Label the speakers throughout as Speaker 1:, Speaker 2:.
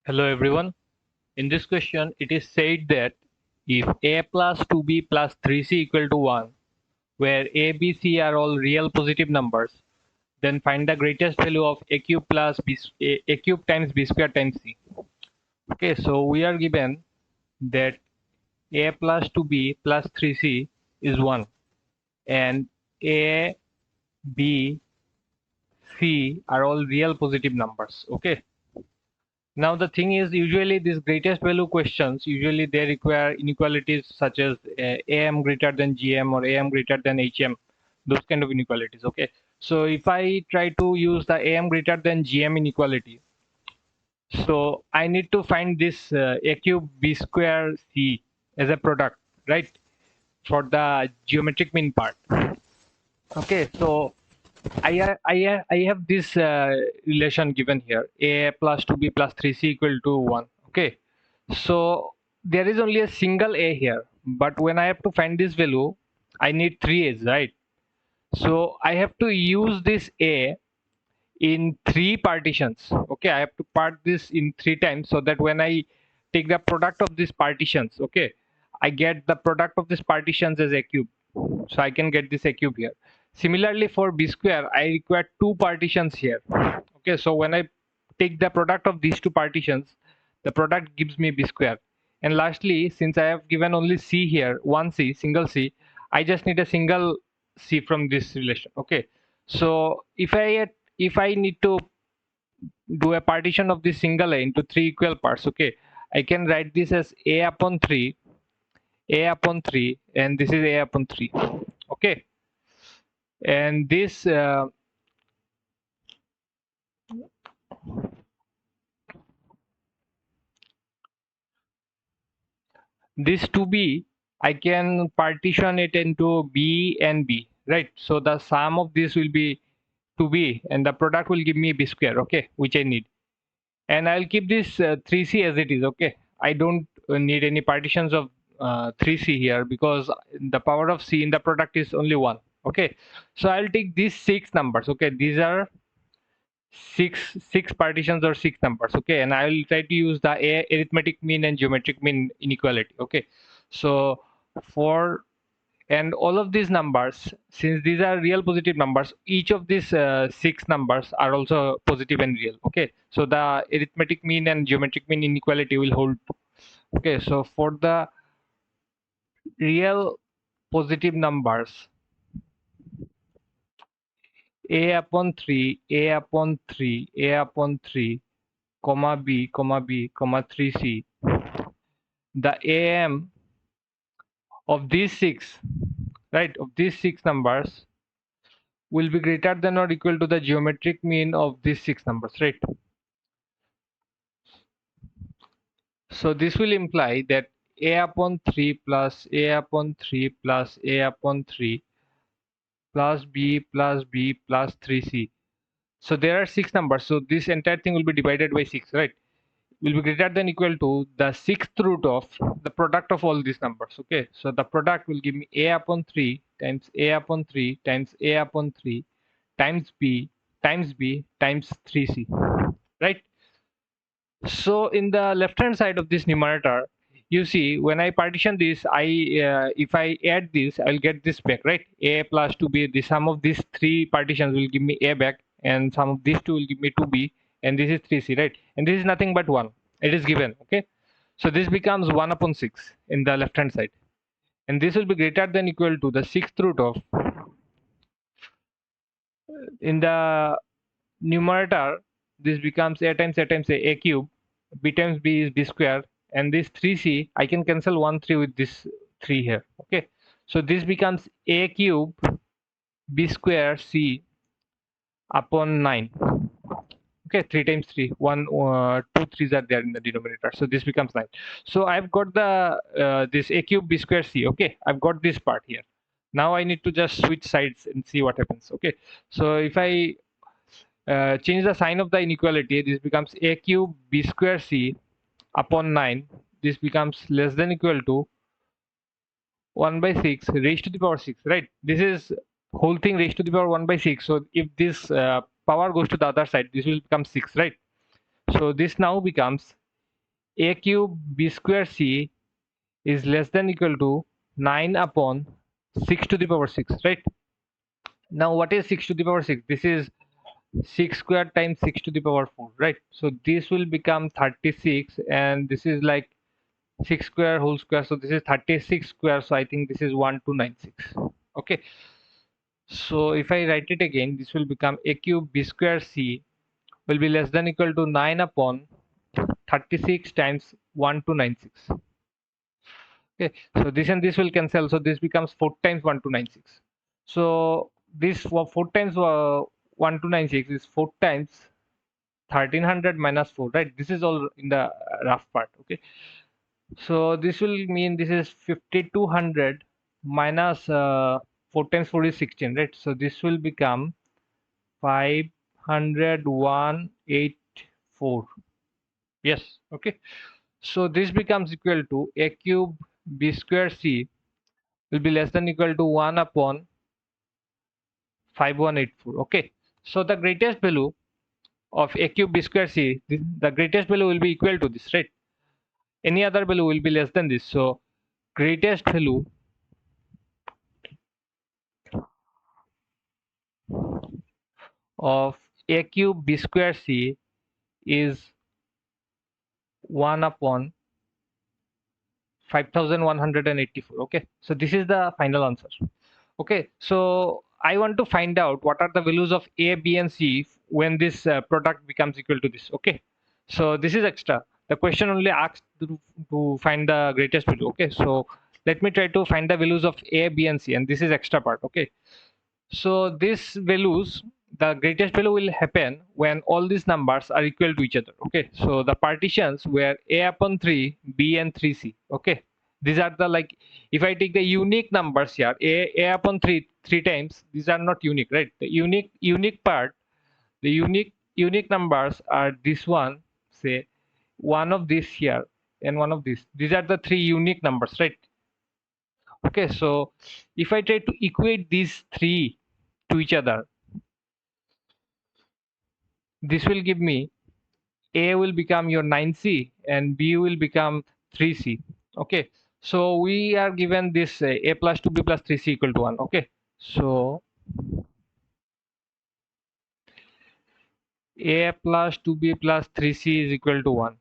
Speaker 1: Hello everyone. In this question, it is said that if a plus 2b plus 3c equal to 1, where a, b, c are all real positive numbers, then find the greatest value of a cube plus a cube times b square times c. Okay, so we are given that a plus 2b plus 3c is 1 and a, b, c are all real positive numbers. Okay. Now the thing is, usually these greatest value questions, usually they require inequalities such as am greater than gm or am greater than hm, those kind of inequalities. Okay, so if I try to use the am greater than gm inequality, so I need to find this a cube b square c as a product, right, for the geometric mean part. Okay, so I have this relation given here, a plus 2b plus 3c equal to 1. Okay, so there is only a single a here, but when I have to find this value, I need three a's, right? So I have to use this a in three partitions. Okay, I have to part this in three times so that when I take the product of these partitions, okay, I get the product of these partitions as a cube. So I can get this a cube here. Similarly for b square, I require two partitions here. Okay, so when I take the product of these two partitions, the product gives me b square. And lastly, since I have given only c here, one c, single c, I just need a single c from this relation. Okay, so if I need to do a partition of this single a into three equal parts, okay, I can write this as a upon 3, a upon 3, and this is a upon 3. Okay, and this 2b, I can partition it into b and b, right? So the sum of this will be 2b and the product will give me b square, okay, which I need. And I'll keep this 3c as it is. Okay, I don't need any partitions of 3c here because the power of c in the product is only 1. Okay, so I'll take these six numbers. Okay, these are six partitions or six numbers. Okay, and I will try to use the arithmetic mean and geometric mean inequality. Okay, so for and all of these numbers, since these are real positive numbers, each of these six numbers are also positive and real. Okay, so the arithmetic mean and geometric mean inequality will hold. Okay, so for the real positive numbers, a upon 3, a upon 3, a upon 3, comma b, comma b, comma 3c, the am of these six, right, of these six numbers will be greater than or equal to the geometric mean of these six numbers, right? So this will imply that a upon 3 plus a upon 3 plus a upon 3 plus b plus b plus 3c. So there are six numbers. So this entire thing will be divided by 6, right? Will be greater than equal to the sixth root of the product of all these numbers. Okay, so the product will give me a upon 3 times a upon 3 times a upon 3 times b times b times 3c, right? So in the left hand side of this numerator, you see when I partition this, if I add this, I'll get this back, right? A plus 2b, the sum of these three partitions will give me a back, and sum of these two will give me 2b, and this is 3c, right? And this is nothing but 1. It is given, okay? So this becomes 1 upon 6 in the left hand side, and this will be greater than equal to the sixth root of, in the numerator, this becomes a times a cube, b times b is b square, and this 3c, I can cancel 1 3 with this 3 here. Okay, so this becomes a cube b square c upon 9. Okay, 3 times 3, 1 2 3s are there in the denominator, so this becomes 9. So I've got the this a cube b square c. Okay, I've got this part here. Now I need to just switch sides and see what happens. Okay, so if I change the sign of the inequality, this becomes a cube b square c upon 9. This becomes less than equal to 1 by 6 raised to the power 6, right? This is whole thing raised to the power 1 by 6. So if this power goes to the other side, this will become 6, right? So this now becomes a cube b square c is less than equal to 9 upon 6 to the power 6, right? Now what is 6 to the power 6? This is 6 square times 6 to the power 4, right? So this will become 36, and this is like 6 square whole square, so this is 36 square, so I think this is 1296. Okay, so if I write it again, this will become a cube b square c will be less than equal to 9 upon 36 times 1296. Okay, so this and this will cancel, so this becomes 4 times 1296. So this 4 times 1296 is 4 times 1300 minus 4, right? This is all in the rough part. Okay, so this will mean this is 5200 minus 4 times 4 is 16, right? So this will become 50184. Yes, okay. So this becomes equal to a cube b square c will be less than equal to 1 upon 5184. Okay, so the greatest value of a cube b square c, the greatest value will be equal to this, right? Any other value will be less than this. So greatest value of a cube b square c is 1 upon 5184. Okay, so this is the final answer. Okay, so I want to find out what are the values of a, b, and c when this product becomes equal to this. Okay, so this is extra. The question only asks to find the greatest value. Okay, so let me try to find the values of a, b, and c, and this is extra part. Okay, so these values, the greatest value will happen when all these numbers are equal to each other. Okay, so the partitions were a upon 3, b, and 3c. Okay, these are the, like, if I take the unique numbers here, a upon 3 times, these are not unique, right? The unique part, the unique numbers are this one, say one of this here and one of this. These are the 3 unique numbers, right? Okay, so if I try to equate these 3 to each other, this will give me a will become your 9c and b will become 3c. Okay, so we are given this a plus 2b plus 3c equal to 1. Okay, so a plus 2b plus 3c is equal to 1.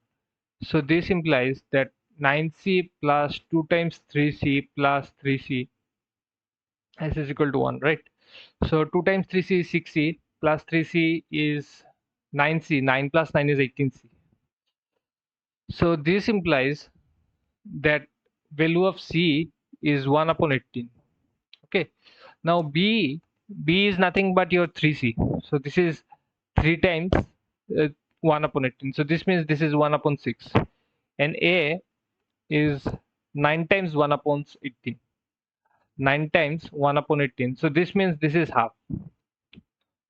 Speaker 1: So this implies that 9c plus 2 times 3c plus 3c is equal to 1, right? So 2 times 3c is 6c plus 3c is 9c. 9 plus 9 is 18c. So this implies that value of c is 1 upon 18. Okay, now b is nothing but your 3c, so this is 3 times 1 upon 18, so this means this is 1 upon 6, and a is 9 times 1 upon 18, 9 times 1 upon 18, so this means this is half.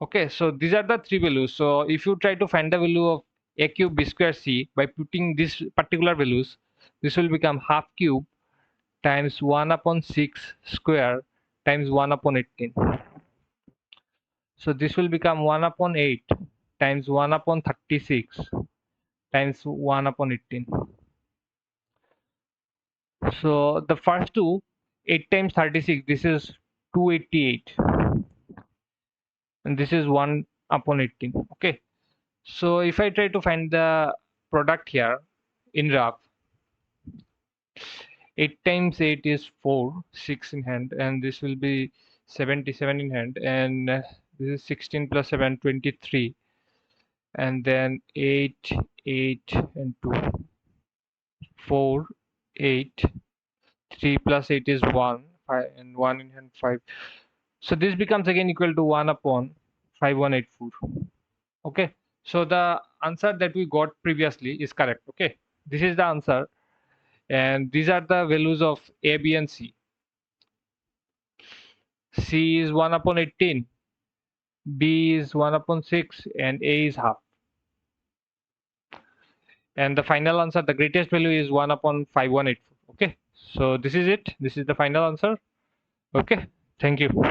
Speaker 1: Okay, so these are the 3 values. So if you try to find the value of a cube b square c by putting these particular values, this will become half cube times 1 upon 6 square times 1 upon 18. So this will become 1 upon 8 times 1 upon 36 times 1 upon 18. So the first two, 8 times 36, this is 288. And this is 1 upon 18. Okay. So if I try to find the product here in rough, 8 times 8 is 4, 6 in hand, and this will be 77 in hand, and this is 16 plus 7, 23, and then 8, 8, and 2, 4, 8, 3 plus 8 is 1, 5, and 1 in hand 5. So this becomes again equal to 1 upon 5184. Okay, so the answer that we got previously is correct. Okay, this is the answer, and these are the values of a, b, and c. C is 1 upon 18, b is 1 upon 6, and a is half. And the final answer, the greatest value is 1 upon 5184. Okay, so this is it. This is the final answer. Okay, thank you.